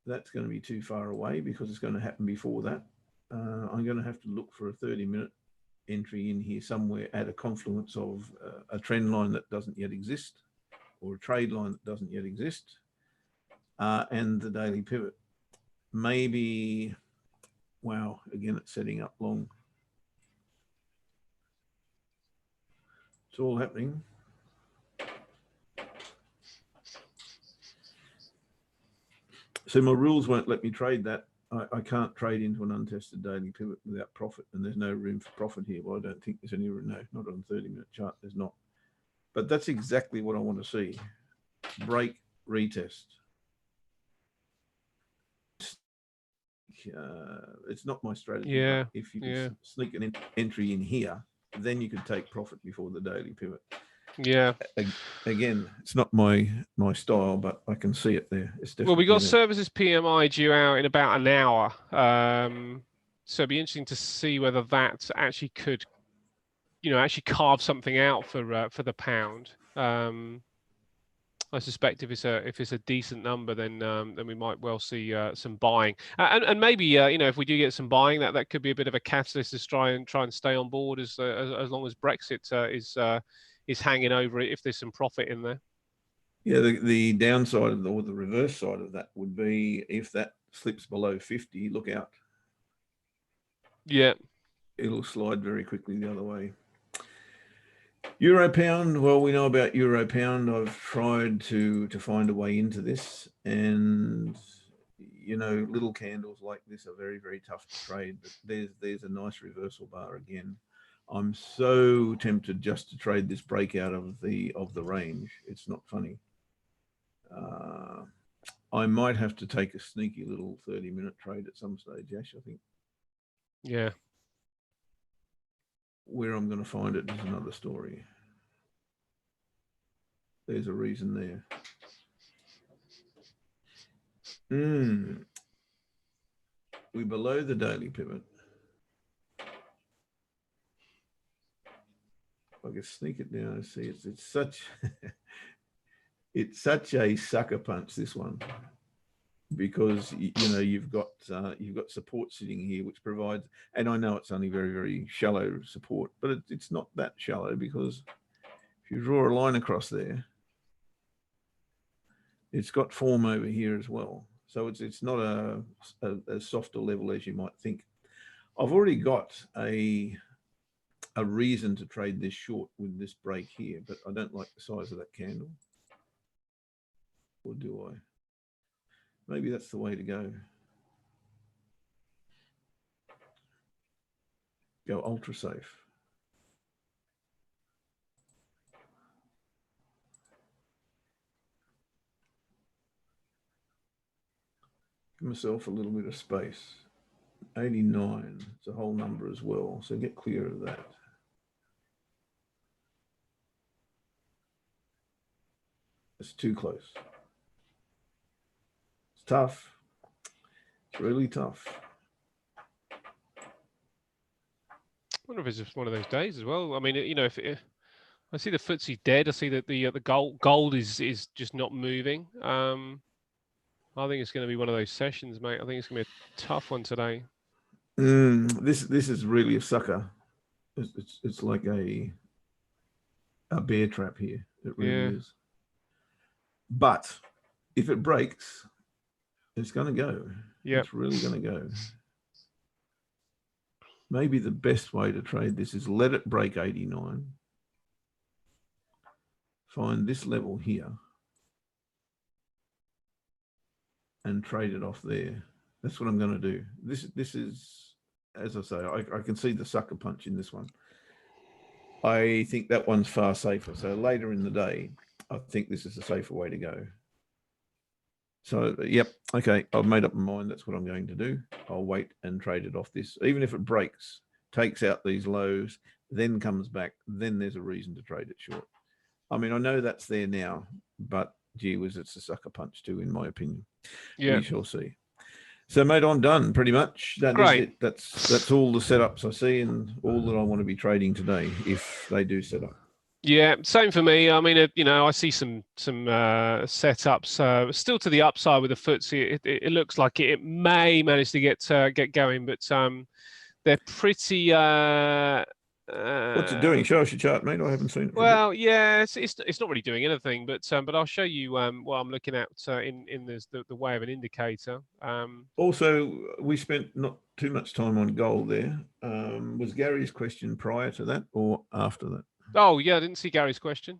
that's going to be too far away because it's going to happen before that. I'm going to have to look for a 30-minute entry in here somewhere at a confluence of a trend line that doesn't yet exist, or a trade line that doesn't yet exist, and the daily pivot. Maybe, wow, again, it's setting up long. It's all happening. So my rules won't let me trade that. I can't trade into an untested daily pivot without profit, and there's no room for profit here. Well, I don't think there's any room. No, not on a 30-minute chart. There's not. But that's exactly what I want to see. Break, retest. It's not my strategy. Yeah. But if you can sneak an entry in here, then you could take profit before the daily pivot. Yeah. Again, it's not my style, but I can see it there. It's definitely well, we got there. services PMI due out in about an hour. So it'd be interesting to see whether that actually could, actually carve something out for the pound. I suspect if it's a decent number, then we might well see some buying, and maybe if we do get some buying, that could be a bit of a catalyst to try and stay on board as long as Brexit is hanging over it, if there's some profit in there. Yeah, the downside of or the reverse side of that would be if that slips below 50, look out. Yeah, it'll slide very quickly the other way. Euro pound, well, we know about euro pound. I've tried to find a way into this, and little candles like this are very, very tough to trade, but there's a nice reversal bar again. I'm so tempted just to trade this breakout of the range. It's not funny. I might have to take a sneaky little 30-minute trade at some stage, Ash, I think. Yeah. Where I'm going to find it is another story. There's a reason there. We're below the daily pivot. I can sneak it down and see it's such it's such a sucker punch, this one, because you've got support sitting here which provides, and I know it's only very, very shallow support, but it's not that shallow, because if you draw a line across there, it's got form over here as well. So it's not a softer level as you might think. I've already got a reason to trade this short with this break here, but I don't like the size of that candle. Or do I? Maybe that's the way to go. Go ultra safe. Give myself a little bit of space. 89, it's a whole number as well, so get clear of that. It's too close. It's tough. It's really tough. I wonder if it's just one of those days as well. I mean, you know, I see the FTSE dead, I see that the gold is just not moving. I think it's going to be one of those sessions, mate. I think it's going to be a tough one today. This is really a sucker. It's like a bear trap here. It really is. But if it breaks, it's going to go. Yeah, it's really going to go. Maybe the best way to trade this is let it break 89. Find this level here and trade it off there. That's what I'm going to do. This is, as I say, I can see the sucker punch in this one. I think that one's far safer. So later in the day, I think this is a safer way to go. So, yep, okay, I've made up my mind. That's what I'm going to do. I'll wait and trade it off this. Even if it breaks, takes out these lows, then comes back, then there's a reason to trade it short. I mean, I know that's there now, but gee whiz, it's a sucker punch too, in my opinion. Yeah. We shall see. So, mate, I'm done pretty much. That is it. That's all the setups I see and all that I want to be trading today, if they do set up. Yeah, same for me. I mean, you know, I see some setups still to the upside with the FTSE. It looks like it may manage to get going, but they're pretty. What's it doing? Show us your chart, mate. I haven't seen it. Well, yeah, it's not really doing anything, but I'll show you what I'm looking at in the way of an indicator. Also, we spent not too much time on gold there. Was Gary's question prior to that or after that? Oh, yeah, I didn't see Gary's question.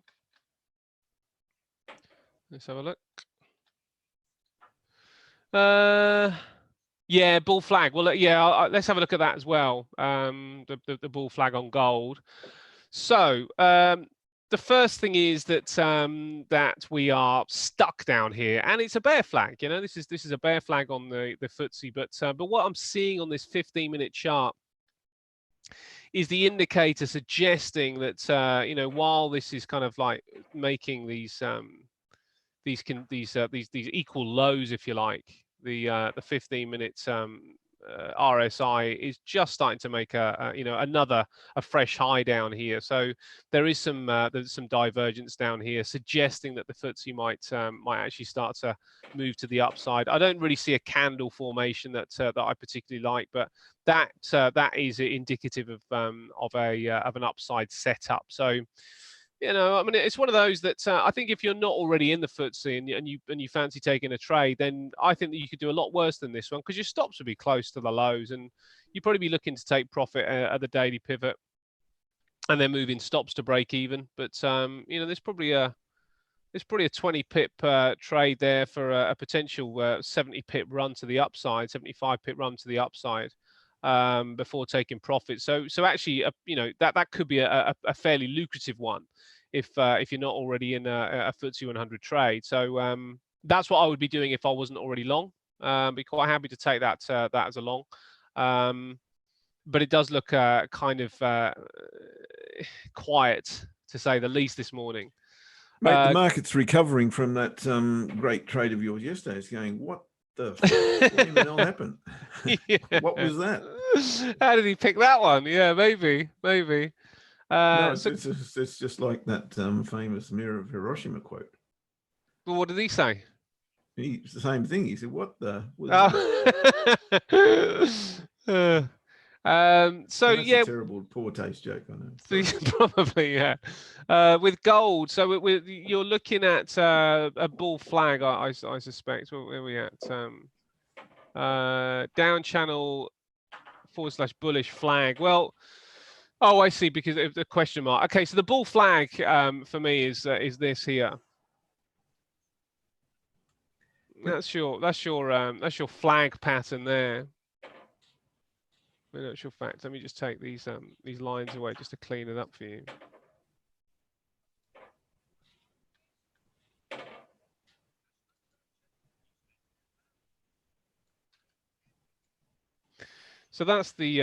Let's have a look. Yeah, bull flag. Well, yeah, let's have a look at that as well. The bull flag on gold. So the first thing is that that we are stuck down here, and it's a bear flag. You know, this is a bear flag on the FTSE. But what I'm seeing on this 15-minute chart is the indicator suggesting that you know, while this is kind of like making these equal lows, if you like, the 15-minute RSI is just starting to make you know, a fresh high down here. So there is there's some divergence down here, suggesting that the FTSE might actually start to move to the upside. I don't really see a candle formation that I particularly like, but that is indicative of an upside setup. So, you know, I mean, it's one of those that I think if you're not already in the FTSE and you fancy taking a trade, then I think that you could do a lot worse than this one, because your stops would be close to the lows, and you'd probably be looking to take profit at the daily pivot and then move in stops to break even. But you know, there's probably a 20 pip trade there for a potential 70 pip run to the upside, 75 pip run to the upside before taking profit. So actually, you know, that could be a fairly lucrative one if you're not already in a FTSE 100 trade. So that's what I would be doing if I wasn't already long. Be quite happy to take that as a long. But it does look kind of quiet, to say the least, this morning. Mate, the market's recovering from that great trade of yours yesterday. It's going, what the hell happened? Yeah. What was that? How did he pick that one? Yeah, maybe. No, it's just like that famous Mirror of Hiroshima quote. Well, what did he say? It's the same thing. He said, "What the?" So yeah, a terrible, poor taste joke. I know. Probably, yeah. With gold, so you're looking at a bull flag, I suspect. Where are we at? Down channel / bullish flag. Well, oh, I see, because of the question mark. Okay, so the bull flag for me is this here. That's your flag pattern there. In actual fact, let me just take these lines away just to clean it up for you. So that's the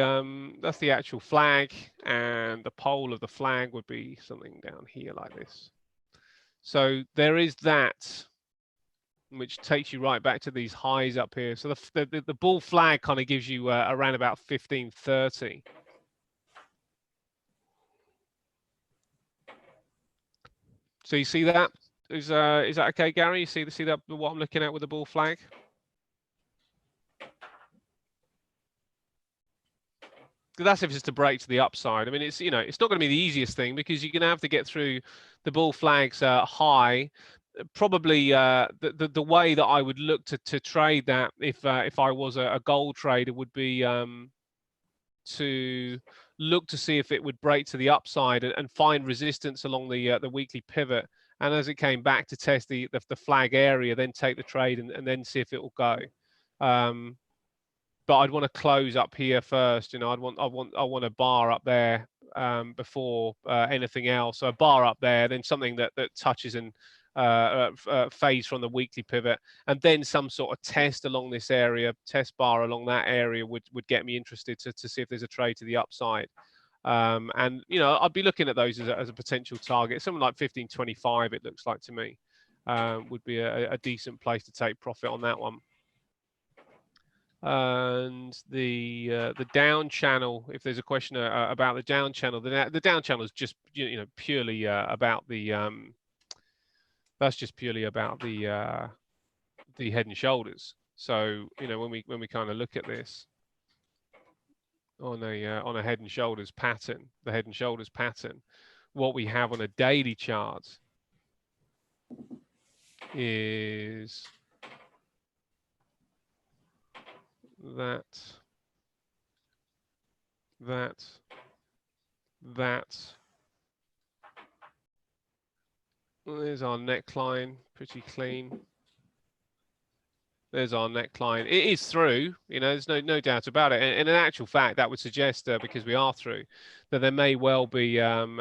actual flag, and the pole of the flag would be something down here like this. So there is that. which takes you right back to these highs up here. So the bull flag kind of gives you around about 1530. So you see that? Is that okay, Gary? You see that what I'm looking at with the bull flag? That's if it's to break to the upside. I mean, it's it's not going to be the easiest thing because you're going to have to get through the bull flags high. Probably the way that I would look to trade that if I was a gold trader would be to look to see if it would break to the upside and find resistance along the weekly pivot. And as it came back to test the flag area, then take the trade and then see if it will go. But I'd want to close up here first. I want a bar up there before anything else. So a bar up there, then something that touches and fades from the weekly pivot, and then some sort of test along this area, test bar along that area would get me interested to see if there's a trade to the upside. And I'd be looking at those as a potential target. Something like 1525, it looks like to me, would be a decent place to take profit on that one. And the down channel, if there's a question about the down channel, the down channel is just purely about the that's just purely about the head and shoulders. So when we kind of look at this on a head and shoulders pattern, the head and shoulders pattern, what we have on a daily chart is that. There's our neckline, pretty clean. There's our neckline. It is through, there's no doubt about it. And in actual fact, that would suggest, because we are through, that there may well be a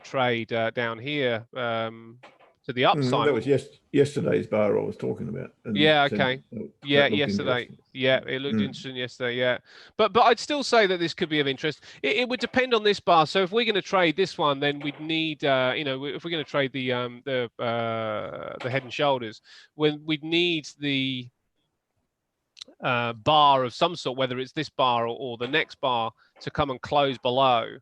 trade down here to the upside. That was yesterday's bar I was talking about. Yeah. Okay. Yeah. Yesterday. Yeah. It looked interesting yesterday. Yeah. But I'd still say that this could be of interest. It would depend on this bar. So if we're going to trade this one, then we'd need, if we're going to trade the head and shoulders, we'd need the bar of some sort, whether it's this bar or the next bar, to come and close below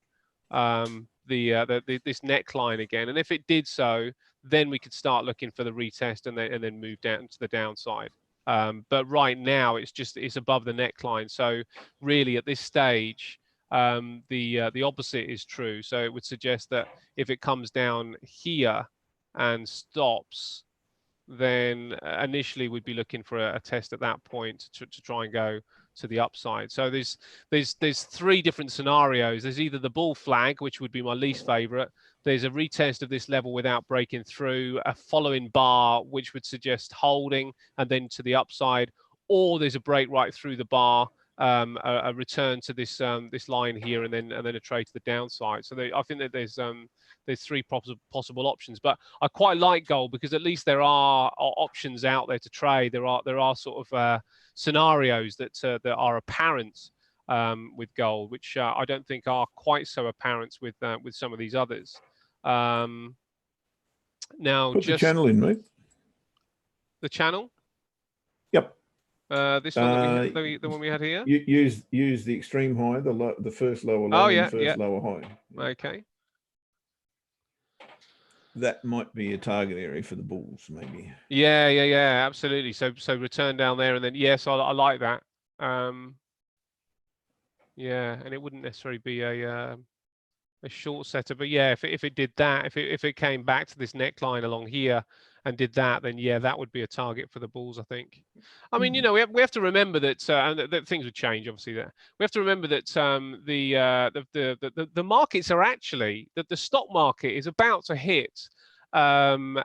this neckline again. And if it did so, then we could start looking for the retest and then move down to the downside. But right now it's above the neckline. So really at this stage, the opposite is true. So it would suggest that if it comes down here and stops, then initially we'd be looking for a test at that point to try and go to the upside. So there's three different scenarios. There's either the bull flag, which would be my least favorite. There's a retest of this level without breaking through, a following bar, which would suggest holding and then to the upside, or there's a break right through the bar, a return to this line here, and then a trade to the downside. So I think that there's three possible options. But I quite like gold because at least there are options out there to trade. There are sort of scenarios that are apparent with gold, which I don't think are quite so apparent with some of these others. Now, put the channel in, mate. The channel. Yep. This one, the one we had here. Use the extreme high, the first lower low, and the first lower high. Yeah. Okay. That might be a target area for the bulls, maybe. Yeah, absolutely. So return down there, and then yes, I like that. Yeah, and it wouldn't necessarily be a short setter, but yeah, if it did that, if it came back to this neckline along here and did that, then yeah, that would be a target for the bulls, I think. I mean, we have to remember that that things would change. Obviously, that we have to remember that the markets are actually that the stock market is about to hit a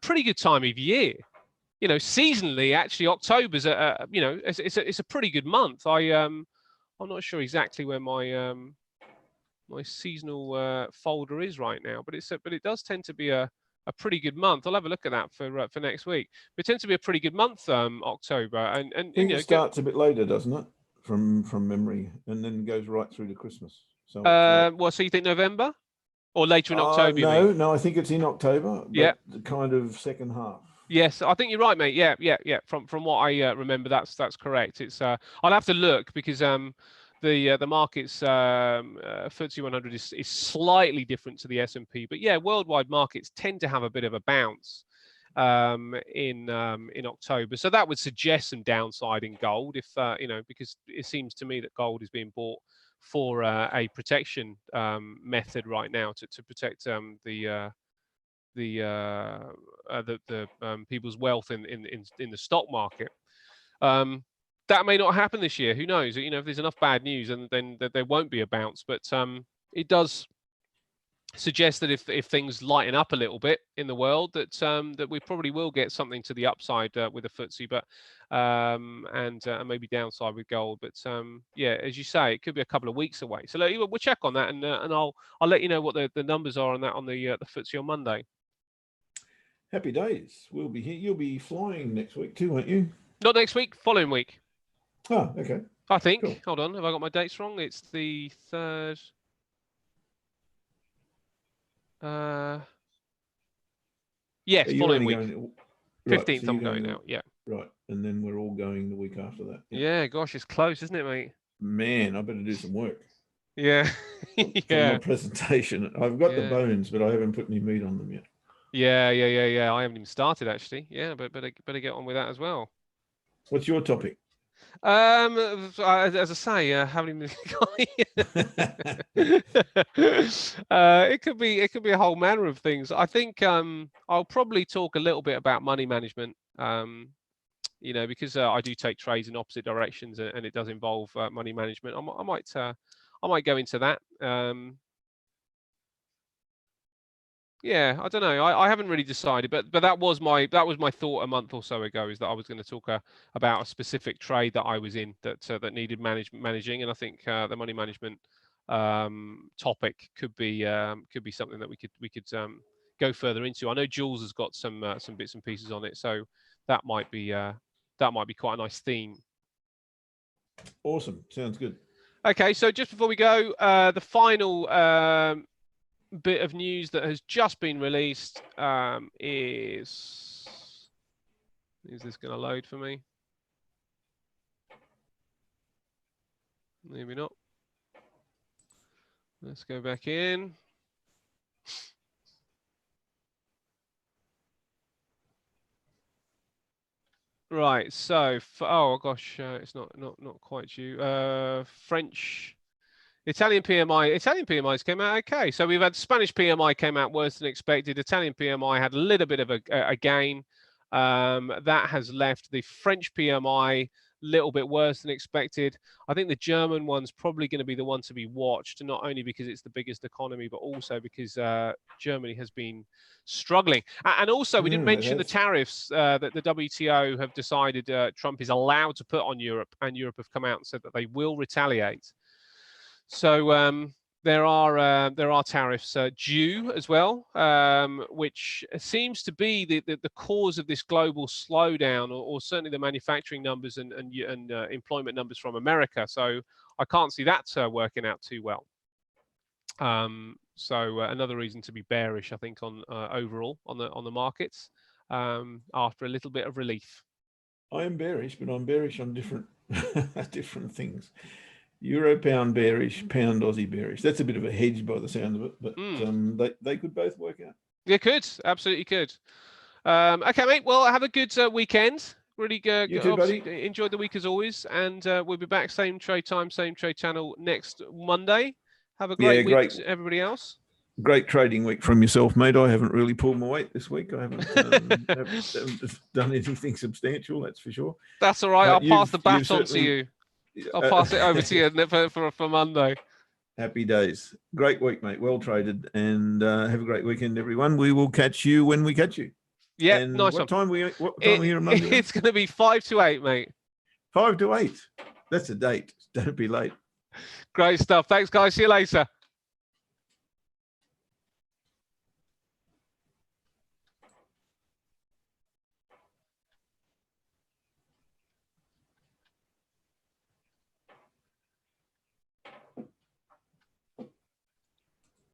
pretty good time of year. Seasonally, actually, October's it's a pretty good month. I'm not sure exactly where my my seasonal folder is right now, but it does tend to be a pretty good month. I'll have a look at that for next week. But it tends to be a pretty good month, October, and it starts a bit later, doesn't it? From memory, and then goes right through to Christmas. So well, so you think November? or later in October? You mean? No, I think it's in October, but Yeah. the kind of second half. Yes, I think you're right, mate. Yeah. From what I remember, that's correct. It's I'll have to look because the market's FTSE 100 is slightly different to the S&P, but yeah, worldwide markets tend to have a bit of a bounce in October. So that would suggest some downside in gold if because it seems to me that gold is being bought for a protection method right now to protect people's wealth in the stock market. That may not happen this year. Who knows? If there's enough bad news, and then there won't be a bounce. But it does suggest that if things lighten up a little bit in the world, that we probably will get something to the upside with the FTSE, but and maybe downside with gold. But yeah, as you say, it could be a couple of weeks away. So we'll check on that, and I'll let you know what the numbers are on that on the FTSE on Monday. Happy days. We'll be here. You'll be flying next week too, won't you? Not next week, following week. Oh, okay. I think. Cool. Hold on, have I got my dates wrong? It's the 3rd. Yes, following week. 15th I'm going out, yeah. Right, and then we're all going the week after that. Yeah, gosh, it's close, isn't it, mate? Man, I better do some work. Yeah. For my presentation. I've got the bones, but I haven't put any meat on them yet. Yeah. I haven't even started actually. Yeah, but better get on with that as well. What's your topic? As I say, haven't even. It could be a whole manner of things. I think I'll probably talk a little bit about money management. Because I do take trades in opposite directions, and it does involve money management. I might go into that. Yeah, I don't know. I haven't really decided, but that was my thought a month or so ago, is that I was going to talk about a specific trade that I was in that needed managing, and I think the money management topic could be something that we could go further into. I know Jules has got some bits and pieces on it, so that might be quite a nice theme. Awesome, sounds good. Okay, so just before we go, the final bit of news that has just been released is this going to load for me? Maybe not. Let's go back in. Right, so oh gosh, it's not quite due. French. Italian PMIs came out okay. So we've had Spanish PMI came out worse than expected. Italian PMI had a little bit of a gain. That has left the French PMI a little bit worse than expected. I think the German one's probably going to be the one to be watched, not only because it's the biggest economy, but also because Germany has been struggling. And also, we didn't mention the tariffs that the WTO have decided Trump is allowed to put on Europe, and Europe have come out and said that they will retaliate. So there are tariffs due as well, which seems to be the cause of this global slowdown, or certainly the manufacturing numbers and employment numbers from America. So I can't see that working out too well. So another reason to be bearish, I think, on overall on the markets after a little bit of relief. I am bearish, but I'm bearish on different things. Euro pound bearish, pound Aussie bearish. That's a bit of a hedge by the sound of it, but they could both work out. They could, absolutely could. Okay, mate. Well, have a good weekend. Really good. You too, buddy. Enjoy the week as always, and we'll be back same trade time, same trade channel next Monday. Have a great week to everybody else. Great trading week from yourself, mate. I haven't really pulled my weight this week. I haven't done anything substantial, that's for sure. That's all right. I'll pass the baton to you. I'll pass it over to you for Monday. Happy days. Great week, mate. Well traded, and have a great weekend, everyone. We will catch you when we catch you. Yeah, and nice. What time we here on Monday? It's going to be 5 to 8, mate. 5 to 8. That's a date. Don't be late. Great stuff. Thanks, guys. See you later.